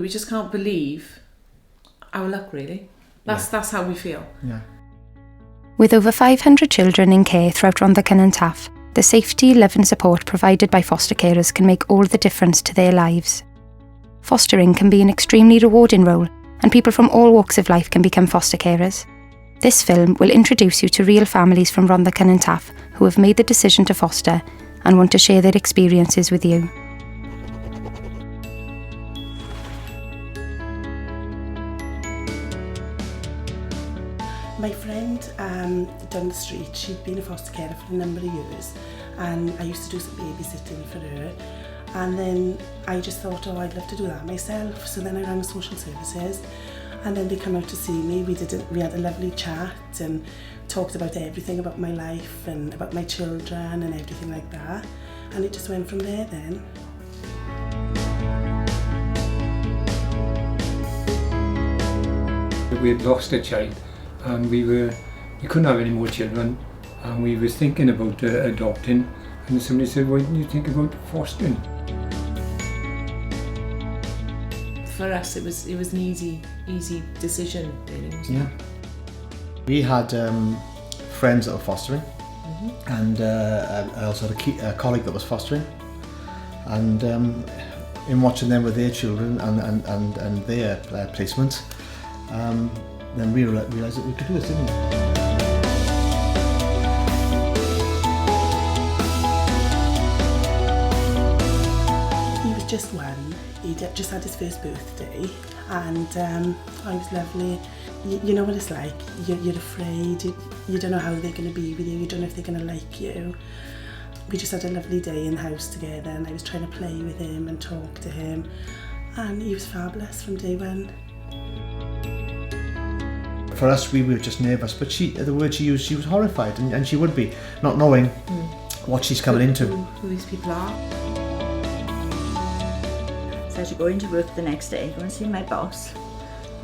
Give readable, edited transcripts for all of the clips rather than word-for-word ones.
We just can't believe our luck, really. That's how we feel. Yeah. With over 500 children in care throughout Rhondda Cynon Taf, the safety, love and support provided by foster carers can make all the difference to their lives. Fostering can be an extremely rewarding role, and people from all walks of life can become foster carers. This film will introduce you to real families from Rhondda Cynon Taf who have made the decision to foster and want to share their experiences with you. My friend down the street, she'd been a foster carer for a number of years, and I used to do some babysitting for her, and then I just thought, I'd love to do that myself. So then I rang social services, and then they come out to see me. We had a lovely chat and talked about everything about my life and about my children and everything like that, and it just went from there then. We had lost a child, and we couldn't have any more children, and we was thinking about adopting, and somebody said, why didn't you think about fostering? For us, it was an easy decision, really. Yeah. We had friends that were fostering, and I also had a colleague that was fostering, and in watching them with their children and their placements, then we realised that we could do this, didn't we? He was just one. He just had his first birthday, and it was lovely. You know what it's like. You're afraid. You don't know how they're going to be with you. You don't know if they're going to like you. We just had a lovely day in the house together, and I was trying to play with him and talk to him, and he was fabulous from day one. For us, we were just nervous, but the word she used, she was horrified, and she would be, not knowing what she's coming into. Who these people are. So I had to go into work the next day, go and see my boss,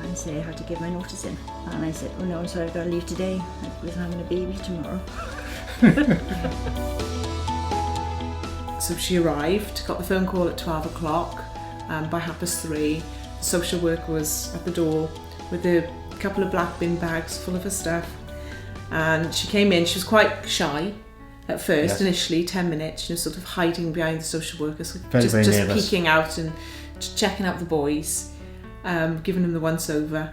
and say I had to give my notice in. And I said, oh no, I'm sorry, I've got to leave today, because I'm having a baby tomorrow. So she arrived, got the phone call at 12 o'clock, by 3:30, the social worker was at the door with a couple of black bin bags full of her stuff, and she came in. She was quite shy at first, initially 10 minutes, sort of hiding behind the social worker, so just nervous. peeking out and just checking out the boys, giving them the once over.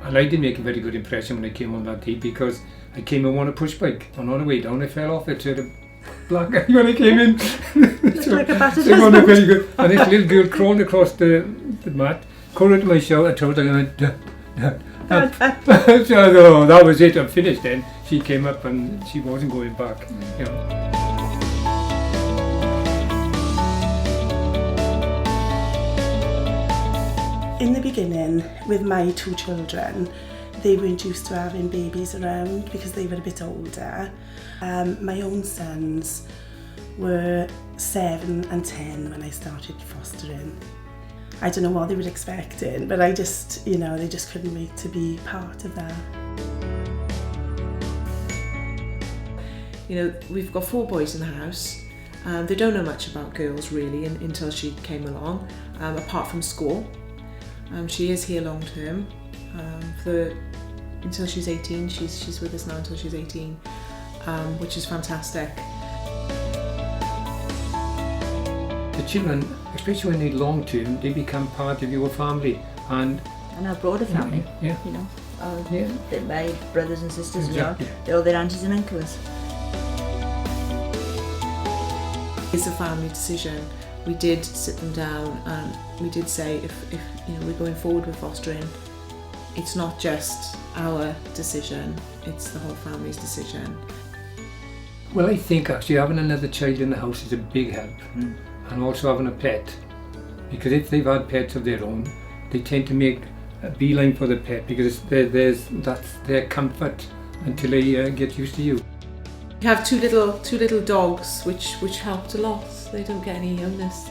And I didn't make a very good impression when I came on that day, because I came in on a push bike, and on the way down I fell off it, so the black guy when I came in. So, like a battered so husband. very good. And this little girl crawled across the mat, crawled into my shower, I told her, and so I thought, oh, that was it, I'm finished then. She came up and she wasn't going back. You know. In the beginning, with my two children, they weren't used to having babies around because they were a bit older. My own sons were 7 and 10 when I started fostering. I don't know what they were expecting, but I just, they just couldn't wait to be part of that. We've got 4 boys in the house. They don't know much about girls really until she came along, apart from school. She is here long term, until she's 18. She's with us now until she's 18, which is fantastic. The children, especially when they're long term, they become part of your family and our broader family, yeah. My brothers and sisters, Exactly. They're all their aunties and uncles. It's a family decision. We did sit them down and we did say if we're going forward with fostering, it's not just our decision, it's the whole family's decision. Well, I think actually having another child in the house is a big help, and also having a pet, because if they've had pets of their own, they tend to make a beeline for the pet because that's their comfort until they get used to you. We have two little dogs, which helped a lot. They don't get any illness,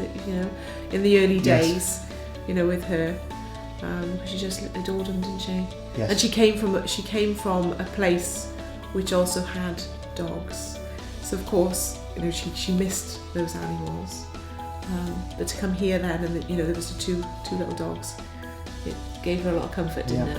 in the early days, with her. She just adored them, didn't she? Yes. And she came from a place which also had dogs, so of course she missed those animals. But to come here then, and there was the two little dogs, it gave her a lot of comfort, didn't it?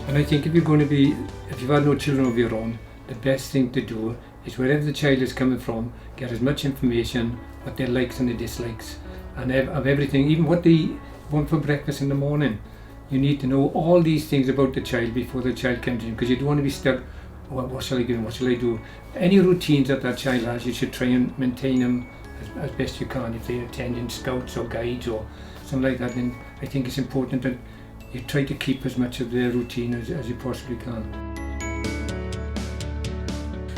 And I think if you've had no children of your own, the best thing to do is wherever the child is coming from, get as much information, what their likes and their dislikes, and of everything, even what they want for breakfast in the morning. You need to know all these things about the child before the child comes in, because you don't want to be stuck, what shall I give him, what shall I do? Any routines that child has, you should try and maintain them as best you can. If they're attending scouts or guides or something like that, then I think it's important that you try to keep as much of their routine as you possibly can.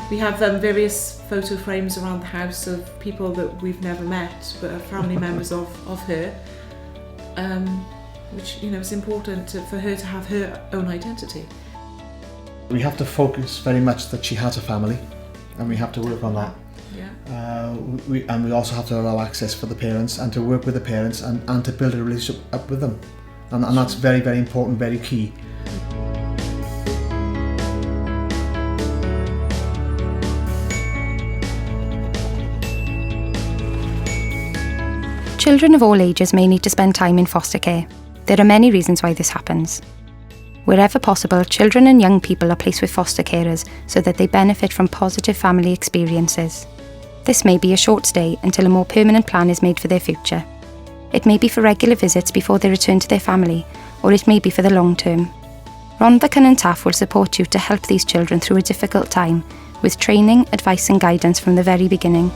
We have various photo frames around the house of people that we've never met but are family members of her, which is important for her to have her own identity. We have to focus very much that she has a family, and we have to work on that. Yeah. We also have to allow access for the parents and to work with the parents and to build a relationship up with them, and that's very, very important, very key. Children of all ages may need to spend time in foster care. There are many reasons why this happens. Wherever possible, children and young people are placed with foster carers so that they benefit from positive family experiences. This may be a short stay until a more permanent plan is made for their future. It may be for regular visits before they return to their family, or it may be for the long term. Rhondda Cynon Taf will support you to help these children through a difficult time, with training, advice and guidance from the very beginning.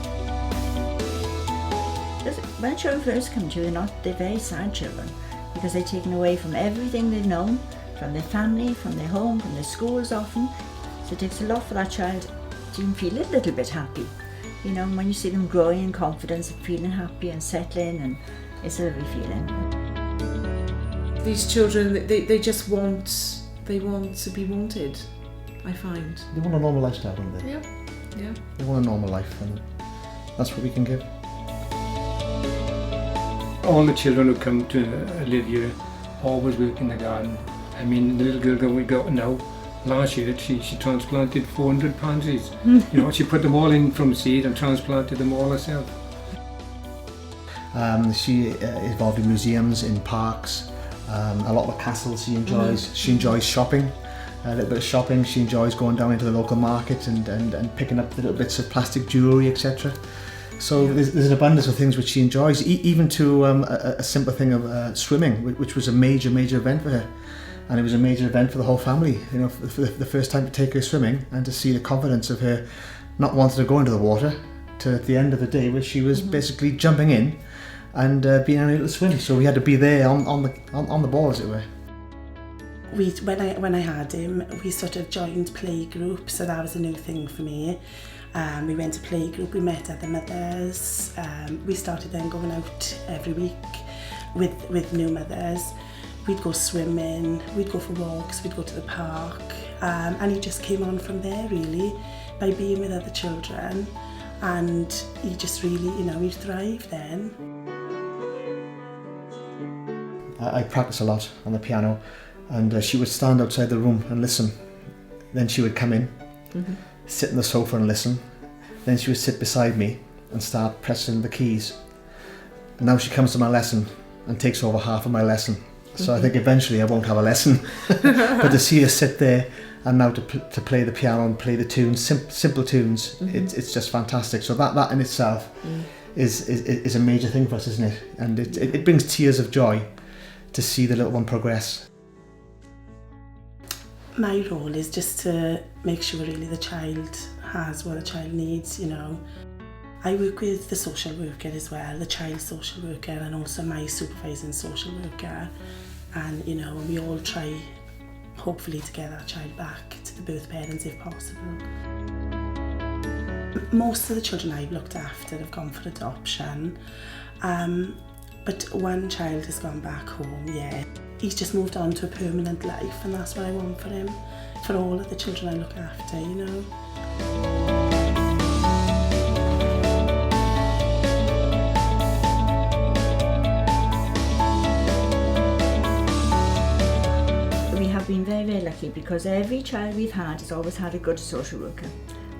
When children first come to you, they're very sad children, because they're taken away from everything they've known, from their family, from their home, from their schools often. So it takes a lot for that child to even feel a little bit happy. When you see them growing in confidence and feeling happy and settling, and it's a lovely feeling. These children, they just want to be wanted, I find. They want a normal lifestyle, don't they? Yeah. They want a normal life, and that's what we can give. All the children who come to live here always work in the garden. I mean, the little girl that we got now, last year she transplanted 400 pansies. She put them all in from seed and transplanted them all herself. She is involved in museums, in parks, a lot of the castles she enjoys. She enjoys shopping, a little bit of shopping. She enjoys going down into the local market and picking up the little bits of plastic jewellery, etc. So there's an abundance of things which she enjoys, even to a simple thing of swimming, which was a major event for her. And it was a major event for the whole family, for the first time to take her swimming and to see the confidence of her not wanting to go into the water to at the end of the day where she was basically jumping in and being able to swim. So we had to be there on the ball, as it were. When I had him, we sort of joined play group, so that was a new thing for me. We went to play group, we met other mothers. We started then going out every week with new mothers. We'd go swimming, we'd go for walks, we'd go to the park, and he just came on from there really, by being with other children, and he just really, he thrived then. I practice a lot on the piano, and she would stand outside the room and listen. Then she would come in, sit on the sofa and listen. Then she would sit beside me and start pressing the keys. And now she comes to my lesson and takes over half of my lesson. So I think eventually I won't have a lesson. But to see her sit there and now to play the piano and play the tunes, simple tunes, it's just fantastic. So that in itself is a major thing for us, isn't it? And it brings tears of joy to see the little one progress. My role is just to make sure really the child has what the child needs, I work with the social worker as well, the child social worker, and also my supervising social worker. And, we all try, hopefully, to get that child back to the birth parents if possible. Most of the children I've looked after have gone for adoption. But one child has gone back home, He's just moved on to a permanent life, and that's what I want for him, for all of the children I look after, We have been very, very lucky, because every child we've had has always had a good social worker.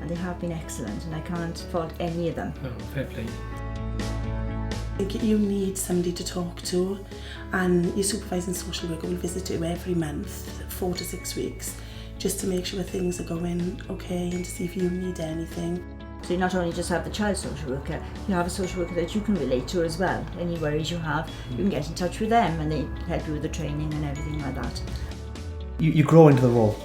and they have been excellent, and I can't fault any of them. Oh, fair play. I think you need somebody to talk to, and your supervising social worker will visit you every month, 4 to 6 weeks, just to make sure things are going okay and to see if you need anything. So you not only just have the child social worker, you have a social worker that you can relate to as well. Any worries you have, you can get in touch with them and they help you with the training and everything like that. You grow into the role,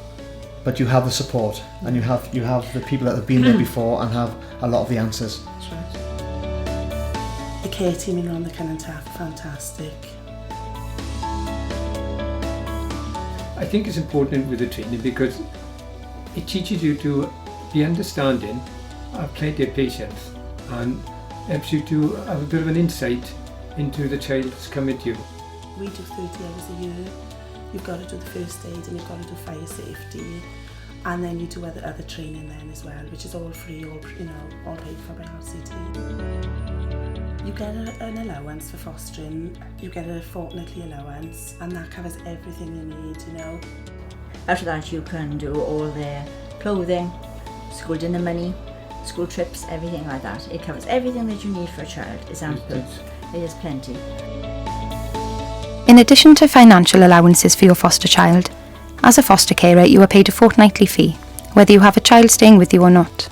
but you have the support, and you have the people that have been there before and have a lot of the answers. That's right. The care team in Rhondda Cynon Taf are fantastic. I think it's important with the training because it teaches you to be understanding, have plenty of patience, and helps you to have a bit of an insight into the child that's coming to you. We do 30 hours a year. You've got to do the first aid and you've got to do fire safety, and then you do other training then as well, which is all free, all paid for by RCT. You get an allowance for fostering, you get a fortnightly allowance, and that covers everything you need, After that you can do all their clothing, school dinner money, school trips, everything like that. It covers everything that you need for a child. It's ample. It is plenty. In addition to financial allowances for your foster child, as a foster carer you are paid a fortnightly fee, whether you have a child staying with you or not.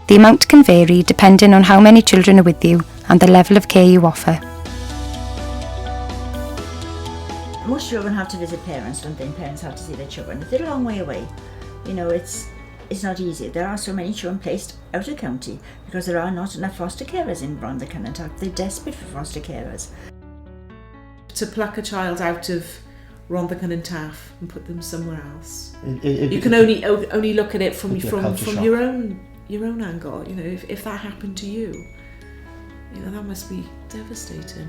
The amount can vary depending on how many children are with you and the level of care you offer. Most children have to visit parents, don't they? Parents have to see their children. If they're a long way away, it's not easy. There are so many children placed out of county because there are not enough foster carers in Rhondda Cynon Taf. They're desperate for foster carers. To pluck a child out of Rhondda Cynon Taf and put them somewhere else, You you can only look at it from It'd be a culture shock. your own angle. If that happened to you, that must be devastating.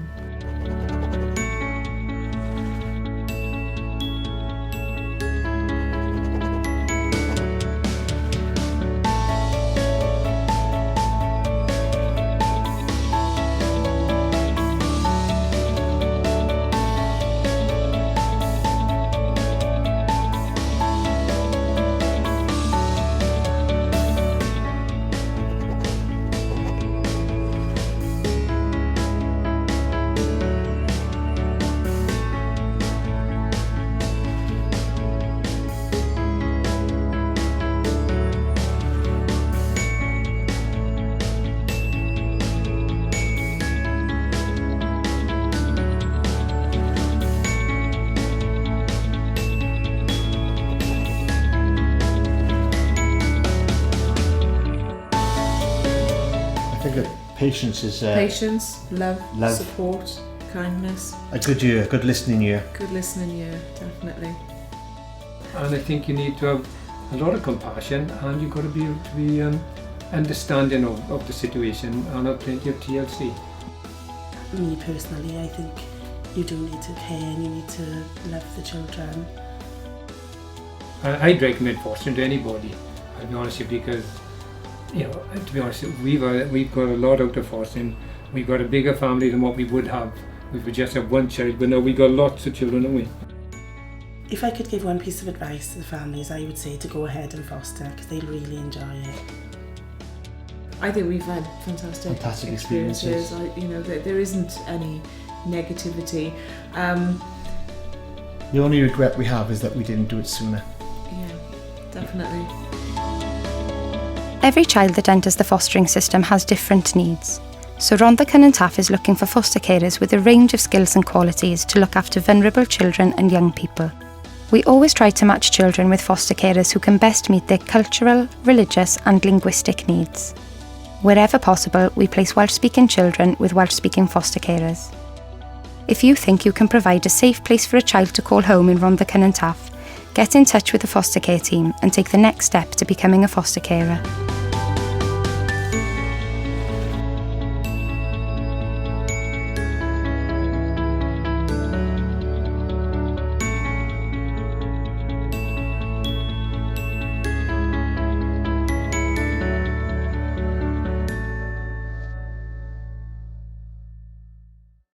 I think that patience is Patience, love, love. support, kindness, a good listening ear. good listening ear, definitely. And I think you need to have a lot of compassion, and you've got to be able to be understanding of the situation and have plenty of TLC. Me personally, I think you do need to care and you need to love the children. I'd recommend fostering to anybody, I'll be honest with you, because to be honest, we've got a lot out of fostering. We've got a bigger family than what we would have if we just have one child, but now we've got lots of children, haven't we? If I could give one piece of advice to the families, I would say to go ahead and foster because they'll really enjoy it. I think we've had fantastic experiences. There isn't any negativity. The only regret we have is that we didn't do it sooner. Yeah, definitely. Every child that enters the fostering system has different needs. So Rhondda Cynon Taf is looking for foster carers with a range of skills and qualities to look after vulnerable children and young people. We always try to match children with foster carers who can best meet their cultural, religious and linguistic needs. Wherever possible, we place Welsh-speaking children with Welsh-speaking foster carers. If you think you can provide a safe place for a child to call home in Rhondda Cynon Taf, get in touch with the foster care team and take the next step to becoming a foster carer.